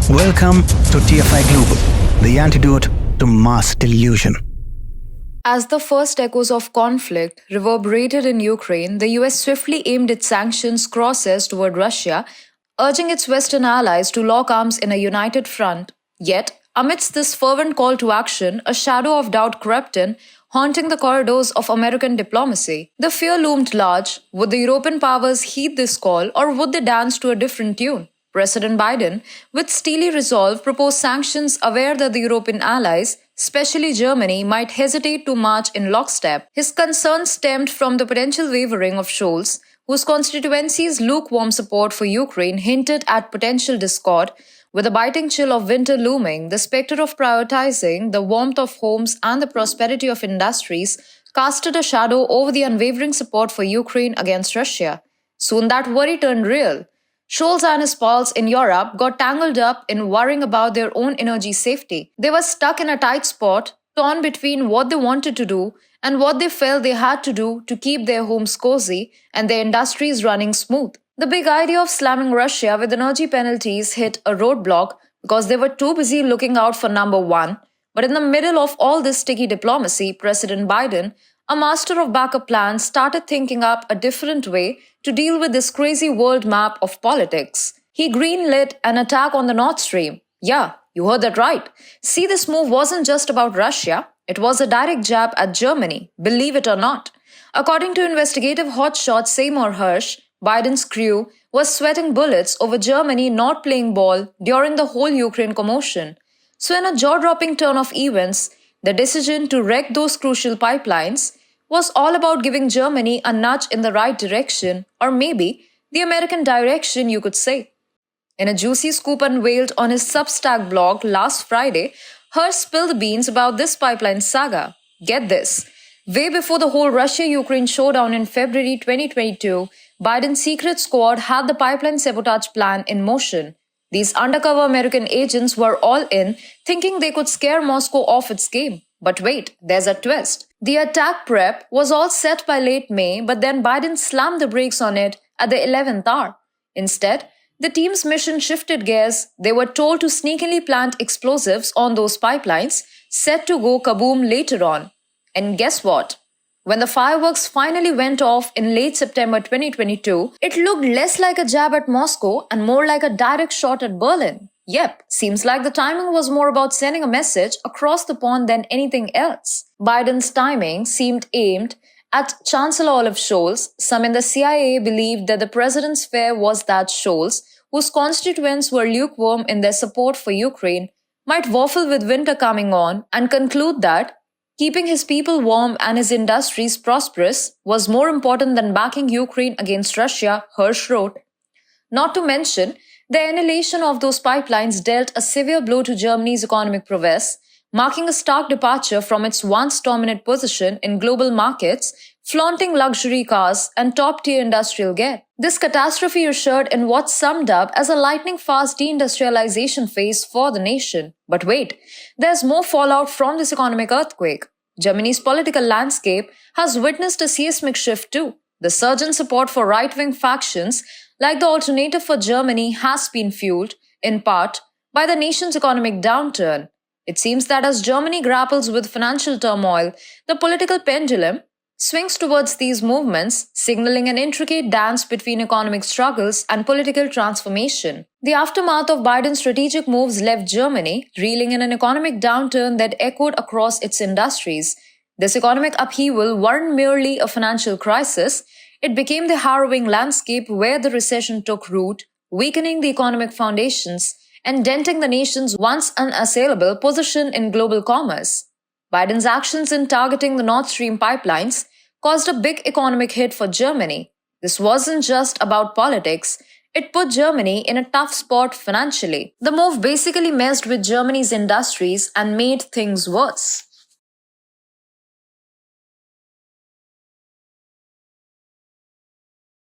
Welcome to TFI Global, the antidote to mass delusion. As the first echoes of conflict reverberated in Ukraine, the US swiftly aimed its sanctions crosses toward Russia, urging its Western allies to lock arms in a united front. Yet, amidst this fervent call to action, a shadow of doubt crept in, haunting the corridors of American diplomacy. The fear loomed large. Would the European powers heed this call, or would they dance to a different tune? President Biden, with steely resolve, proposed sanctions, aware that the European allies, especially Germany, might hesitate to march in lockstep. His concerns stemmed from the potential wavering of Scholz, whose constituency's lukewarm support for Ukraine hinted at potential discord. With a biting chill of winter looming, the specter of prioritizing the warmth of homes and the prosperity of industries casted a shadow over the unwavering support for Ukraine against Russia. Soon that worry turned real. Scholz and his pals in Europe got tangled up in worrying about their own energy safety. They were stuck in a tight spot, torn between what they wanted to do and what they felt they had to do to keep their homes cozy and their industries running smooth. The big idea of slamming Russia with energy penalties hit a roadblock because they were too busy looking out for number one. But in the middle of all this sticky diplomacy, President Biden, a master of backup plans, started thinking up a different way to deal with this crazy world map of politics. He greenlit an attack on the Nord Stream. Yeah, you heard that right. See, this move wasn't just about Russia, it was a direct jab at Germany, believe it or not. According to investigative hotshot Seymour Hersh, Biden's crew was sweating bullets over Germany not playing ball during the whole Ukraine commotion. So in a jaw-dropping turn of events, the decision to wreck those crucial pipelines was all about giving Germany a nudge in the right direction, or maybe the American direction, you could say. In a juicy scoop unveiled on his Substack blog last Friday, Hersh spilled the beans about this pipeline saga. Get this. Way before the whole Russia-Ukraine showdown in February 2022, Biden's secret squad had the pipeline sabotage plan in motion. These undercover American agents were all in, thinking they could scare Moscow off its game. But wait, there's a twist. The attack prep was all set by late May, but then Biden slammed the brakes on it at the 11th hour. Instead, the team's mission shifted gears. They were told to sneakily plant explosives on those pipelines, set to go kaboom later on. And guess what? When the fireworks finally went off in late September 2022, it looked less like a jab at Moscow and more like a direct shot at Berlin. Yep, seems like the timing was more about sending a message across the pond than anything else. Biden's timing seemed aimed at Chancellor Olaf Scholz. Some in the CIA believed that the president's fear was that Scholz, whose constituents were lukewarm in their support for Ukraine, might waffle with winter coming on and conclude that keeping his people warm and his industries prosperous was more important than backing Ukraine against Russia, Hersh wrote. Not to mention, the annihilation of those pipelines dealt a severe blow to Germany's economic prowess, marking a stark departure from its once dominant position in global markets, flaunting luxury cars and top-tier industrial gear. This catastrophe ushered in what summed up as a lightning-fast deindustrialization phase for the nation. But wait, there's more fallout from this economic earthquake. Germany's political landscape has witnessed a seismic shift too. The surge in support for right-wing factions like the Alternative for Germany has been fueled, in part, by the nation's economic downturn. It seems that as Germany grapples with financial turmoil, the political pendulum swings towards these movements, signaling an intricate dance between economic struggles and political transformation. The aftermath of Biden's strategic moves left Germany reeling in an economic downturn that echoed across its industries. This economic upheaval wasn't merely a financial crisis, it became the harrowing landscape where the recession took root, weakening the economic foundations and denting the nation's once unassailable position in global commerce. Biden's actions in targeting the Nord Stream pipelines caused a big economic hit for Germany. This wasn't just about politics, it put Germany in a tough spot financially. The move basically messed with Germany's industries and made things worse.